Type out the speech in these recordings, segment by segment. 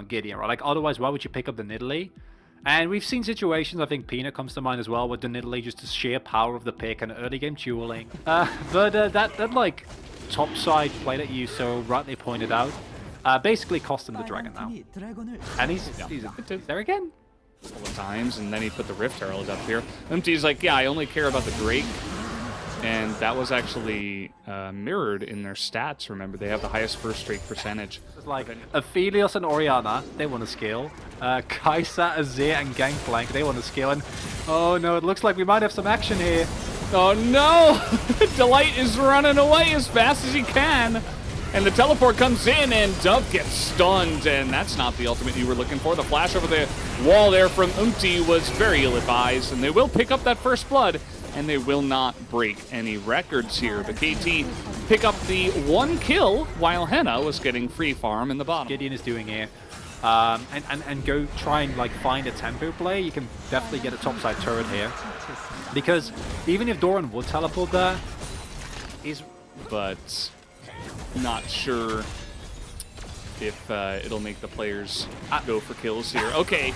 Gideon, right? Like, otherwise, why would you pick up the Nidalee? And we've seen situations, I think Peanut comes to mind as well, with the Nidalee, just the sheer power of the pick and early game dueling. But that like, top side play that you so rightly pointed out, basically cost him the dragon now. And he's there again. Couple of times, and then he put the Rift Herald up here. Empty's like, yeah, I only care about the Drake. And that was actually mirrored in their stats. Remember, they have the highest first strike percentage. It's like Aphelios and Orianna, they want to scale. Kai'Sa, Azir, and Gangplank, they want to scale. And oh no, it looks like we might have some action here. Oh no! Delight is running away as fast as he can. And the teleport comes in, and Dove gets stunned, and that's not the ultimate you were looking for. The flash over the wall there from Umti was very ill-advised, and they will pick up that first blood, and they will not break any records here. The KT pick up the 1 kill, while Henna was getting free farm in the bottom. Gideon is doing here. And go try and like find a tempo play. You can definitely get a topside turret here. Because even if Doran would teleport there, but not sure if it'll make the players go for kills here. Okay.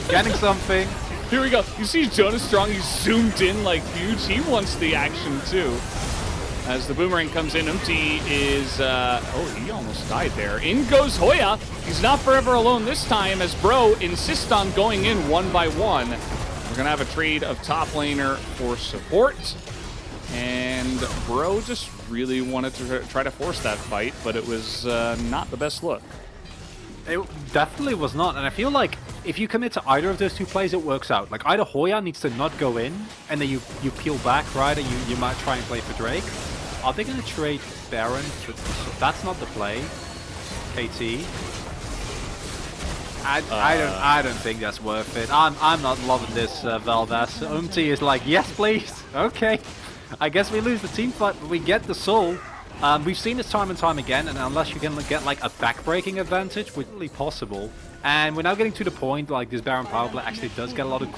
Getting something. Here we go. You see Jonas Strong, he's zoomed in like huge. He wants the action too. As the boomerang comes in, Umti is, oh, he almost died there. In goes Hoya. He's not forever alone this time as Bro insists on going in 1 by 1. We're gonna have a trade of top laner for support. And Bro just really wanted to try to force that fight, but it was not the best look. It definitely was not, and I feel like if you commit to either of those two plays, it works out. Like, either Hoya needs to not go in, and then you peel back, right, and you might try and play for Drake. Are they going to trade Baron? That's not the play. KT. I don't think that's worth it. I'm not loving this, Valdez. Umti is like, yes, please. Okay. I guess we lose the team fight, but we get the soul. We've seen this time and time again, and unless you can get like a backbreaking advantage, which is really possible. And we're now getting to the point like this Baron power play actually does get a lot of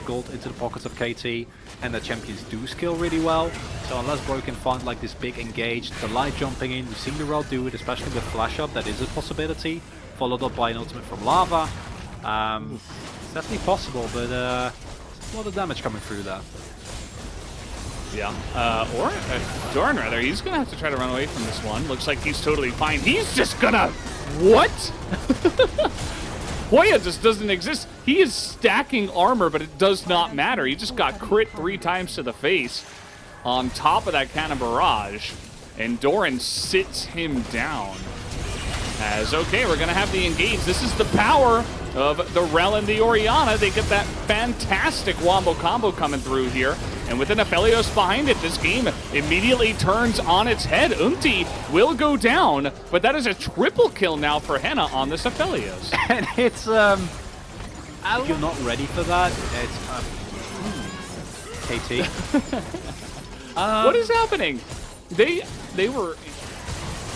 gold into the pockets of KT, and the champions do skill really well. So unless Bro can find like this big engage, the light jumping in, we've seen the Rel do it, especially with flash up, that is a possibility. Followed up by an ultimate from Lava. It's definitely possible, but a lot of damage coming through there. Yeah, Doran rather, he's gonna have to try to run away from this one. Looks like he's totally fine. He's just gonna... What? Hoya just doesn't exist. He is stacking armor, but it does not matter. He just got crit 3 times to the face on top of that cannon barrage. And Doran sits him down. As, okay, we're gonna have the engage. This is the power of the Rel and the Orianna. They get that fantastic wombo combo coming through here. And with an Aphelios behind it, this game immediately turns on its head. Umti will go down, but that is a triple kill now for Henna on this Aphelios. And it's, you're not ready for that. It's, KT. What is happening? They were...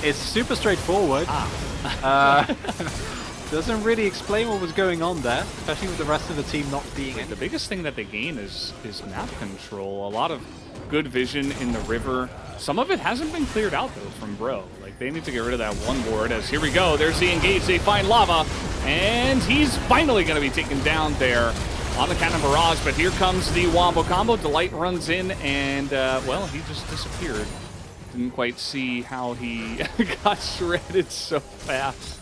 It's super straightforward. Doesn't really explain what was going on there, especially with the rest of the team not being in. The biggest thing that they gain is map control. A lot of good vision in the river. Some of it hasn't been cleared out, though, from Bro. Like, they need to get rid of that one ward, as here we go. There's the engage. They find Lava, and he's finally going to be taken down there on the cannon barrage. But here comes the wombo combo. Delight runs in, and, well, he just disappeared. Didn't quite see how he got shredded so fast.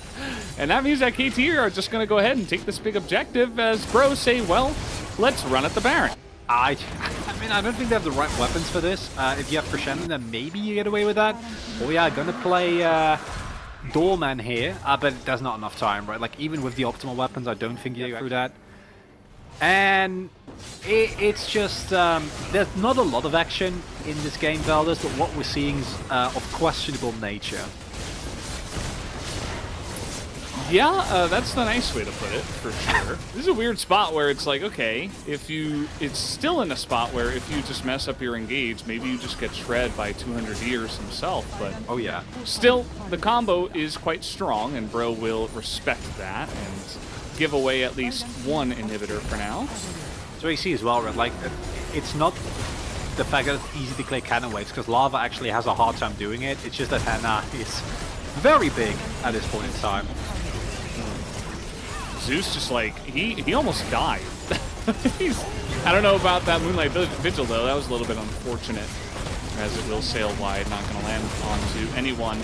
And that means that KT are just going to go ahead and take this big objective as Bro say, well, let's run at the Baron. I mean, I don't think they have the right weapons for this. If you have Crescendo, then maybe you get away with that. Oh yeah, gonna play Doorman here, but there's not enough time, right? Like, even with the optimal weapons, I don't think you get through that. And it's just, there's not a lot of action in this game, Valdez, but what we're seeing is of questionable nature. Yeah, that's the nice way to put it, for sure. This is a weird spot where it's like, okay, it's still in a spot where if you just mess up your engage, maybe you just get shred by 200 years himself, but... Oh yeah. Still, the combo is quite strong, and Bro will respect that, and give away at least one inhibitor for now. So you see as well, right? Like, it's not the fact that it's easy to clear cannon waves, because Lava actually has a hard time doing it. It's just that Henna is very big at this point in time. Zeus just like, he almost died. I don't know about that Moonlight Vigil though, that was a little bit unfortunate, as it will sail wide, not going to land onto anyone.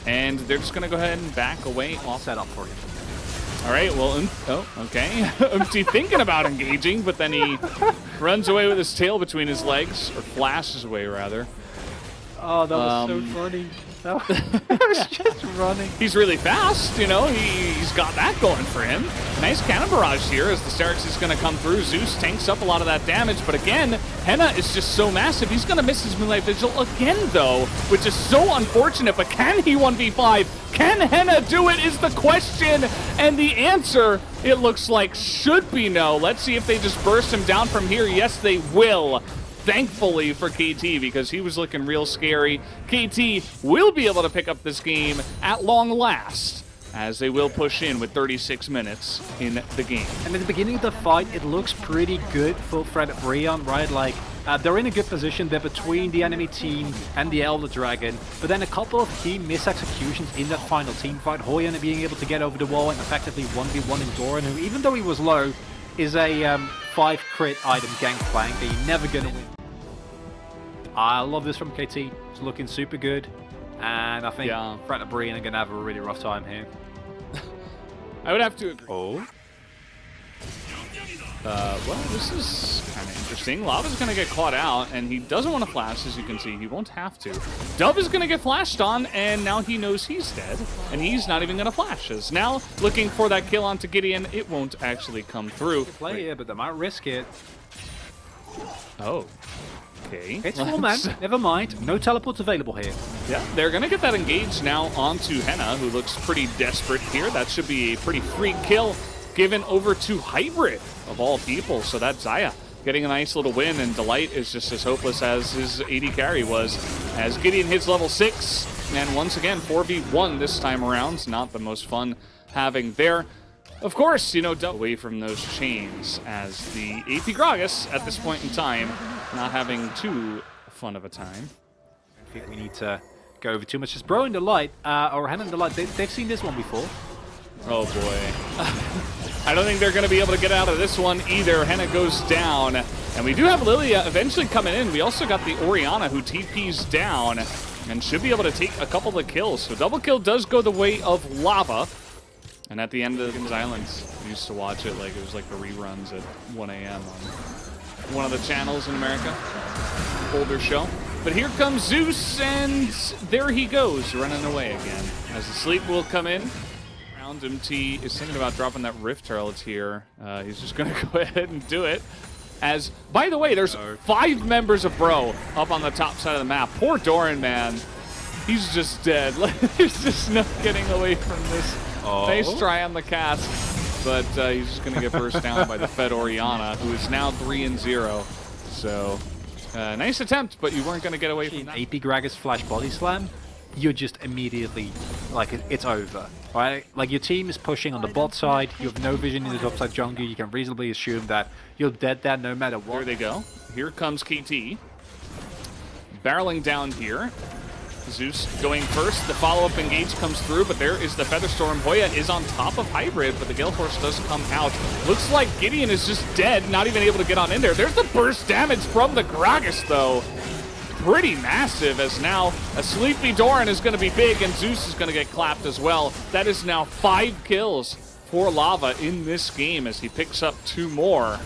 And they're just going to go ahead and back away off. Set up for you. All right, well, oh, okay. Thinking about engaging, but then he runs away with his tail between his legs, or flashes away, rather. Oh, that was so funny. That was just running. He's really fast, you know, he's got that going for him. Nice cannon barrage here as the Starks is going to come through. Zeus tanks up a lot of that damage, but again, Henna is just so massive. He's going to miss his Moonlight Vigil again, though, which is so unfortunate, but can he 1v5? Can Henna do it is the question, and the answer, it looks like, should be no. Let's see if they just burst him down from here. Yes, they will. Thankfully for KT, because he was looking real scary. KT will be able to pick up this game at long last, as they will push in with 36 minutes in the game. And at the beginning of the fight, it looks pretty good for Fredit BRION, right? Like, they're in a good position. They're between the enemy team and the Elder Dragon. But then a couple of key mis-executions in that final team fight. Hoyen being able to get over the wall and effectively 1v1 in Doran, who, even though he was low, is a 5 crit item gangplank that you're never going to win. I love this from KT. It's looking super good. And I think Fredit BRION are going to have a really rough time here. I would have to agree. Oh. Well, this is kind of interesting. Lava's going to get caught out, and he doesn't want to flash, as you can see. He won't have to. Dove is going to get flashed on, and now he knows he's dead, and he's not even going to flash. As now, looking for that kill onto Gideon, it won't actually come through. Play here, but they might risk it. Oh. Okay. It's full man. Never mind. No teleports available here. Yeah, they're going to get that engaged now onto Henna, who looks pretty desperate here. That should be a pretty free kill given over to Hybrid, of all people. So that's Xayah getting a nice little win, and Delight is just as hopeless as his AD carry was, as Gideon hits level 6. And once again, 4v1 this time around. Not the most fun having there. Of course, you know, away from those chains, as the AP Gragas at this point in time not having too fun of a time. I think we need to go over too much. Just Bro and Delight, or Henna and Delight, they've seen this one before. Oh boy. I don't think they're going to be able to get out of this one either. Henna goes down, and we do have Lilia eventually coming in. We also got the Orianna, who TP's down and should be able to take a couple of kills. So double kill does go the way of Lava. And at the end of the Islands, we used to watch it like it was like the reruns at 1 a.m. on one of the channels in America. Older show. But here comes Zeus, and there he goes, running away again. As the sleep will come in. Round MT is thinking about dropping that Rift Herald here. He's just going to go ahead and do it. As, by the way, there's 5 members of Bro up on the top side of the map. Poor Doran, man. He's just dead. There's just no getting away from this. Oh. Nice try on the cast, but he's just going to get burst down by the Fed Orianna, who is now 3-0. So, nice attempt, but you weren't going to get away from that. AP Gragas flash body slam, you're just immediately, like, it's over, right? Like, your team is pushing on the bot side, you have no vision in the top side jungle, you can reasonably assume that you're dead there no matter what. There they go. Here comes KT. Barreling down here. Zeus going first. The follow-up engage comes through, but there is the Featherstorm. Hoya is on top of Hybrid, but the Gale Force does come out. Looks like Gideon is just dead, not even able to get on in there. There's the burst damage from the Gragas, though. Pretty massive, as now a sleepy Doran is going to be big, and Zeus is going to get clapped as well. That is now 5 kills for Lava in this game, as he picks up 2 more.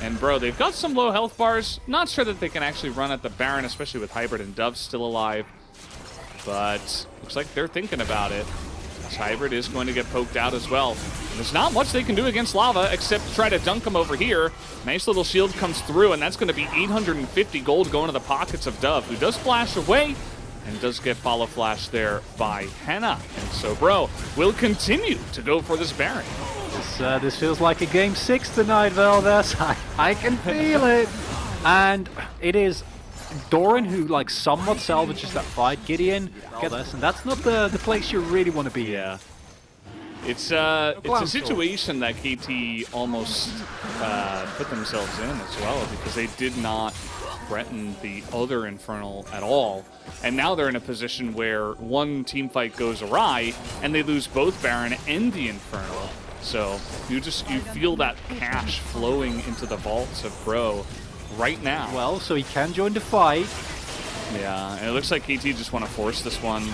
And bro, they've got some low health bars. Not sure that they can actually run at the Baron, especially with Hybrid and Dove still alive. But looks like they're thinking about it. Hybrid is going to get poked out as well. And there's not much they can do against Lava except try to dunk him over here. Nice little shield comes through, and that's going to be 850 gold going to the pockets of Dove, who does flash away and does get follow flash there by Henna. And so, bro, will continue to go for this Baron. This feels like a game 6 tonight, Veldes. I can feel it. And it is Doran who, like, somewhat salvages that fight. Gideon gets this, and that's not the place you really want to be. Yeah. It's a situation that KT almost put themselves in as well, because they did not threaten the other Infernal at all. And now they're in a position where one team fight goes awry, and they lose both Baron and the Infernal. So you feel that cash flowing into the vaults of Bro right now. Well, so he can join the fight. Yeah, and it looks like KT just want to force this one.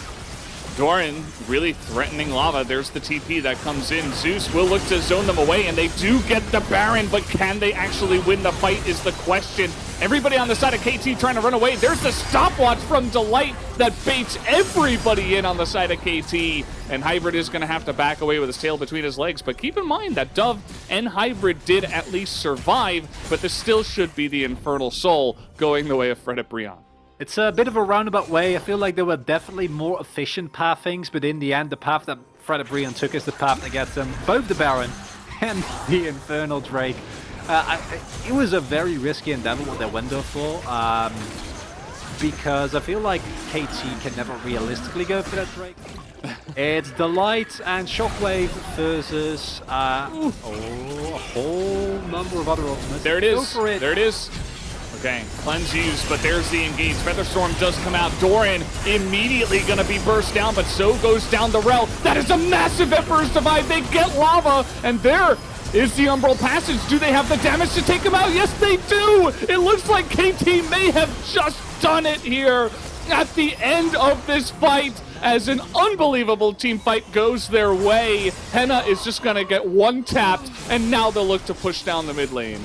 Doran really threatening Lava. There's the TP that comes in. Zeus will look to zone them away, and they do get the Baron, but can they actually win the fight is the question. Everybody on the side of KT trying to run away. There's the stopwatch from Delight that baits everybody in on the side of KT, and Hybrid is going to have to back away with his tail between his legs. But keep in mind that Dove and Hybrid did at least survive, but this still should be the Infernal Soul going the way of Fredit BRION. It's a bit of a roundabout way. I feel like there were definitely more efficient pathings, but in the end, the path that Fredit BRION took is the path that gets them both the Baron and the Infernal Drake. It was a very risky endeavor what they went for, because I feel like KT can never realistically go for that Drake. It's Delight and Shockwave versus a whole number of other ultimates. There it is. Go for it. There it is. Okay, cleanse used, but there's the engage. Featherstorm does come out. Doran immediately going to be burst down, but so goes down the Rel. That is a massive Emperor's Divide. They get Lava, and there is the Umbral Passage. Do they have the damage to take him out? Yes, they do. It looks like KT may have just done it here at the end of this fight, as an unbelievable team fight goes their way. Henna is just going to get one tapped, and now they'll look to push down the mid lane.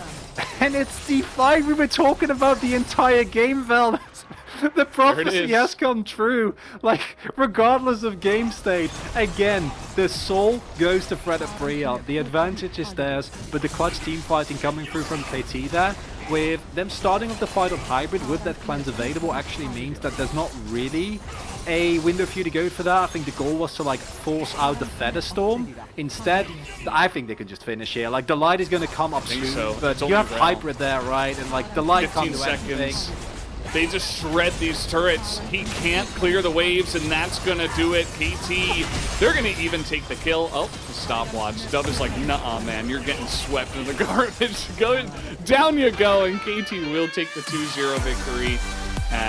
And it's the fight we were talking about the entire game, Vel. The prophecy has come true. Like, regardless of game state, again, the soul goes to Fredit BRION. The advantage is theirs, but the clutch team fighting coming through from KT there, with them starting off the fight on Hybrid with that cleanse available, actually means that there's not really a window for you to go for that. I think the goal was to like force out the Featherstorm. Instead, I think they could just finish here. Like, the light is going to come up soon, so. but you have Hybrid there, right? And like, the light can't do anything. They just shred these turrets. He can't clear the waves, and that's going to do it. KT, they're going to even take the kill. Oh, stopwatch. Dove is like, nuh-uh, man. You're getting swept in the garbage. Down you go, and KT will take the 2-0 victory.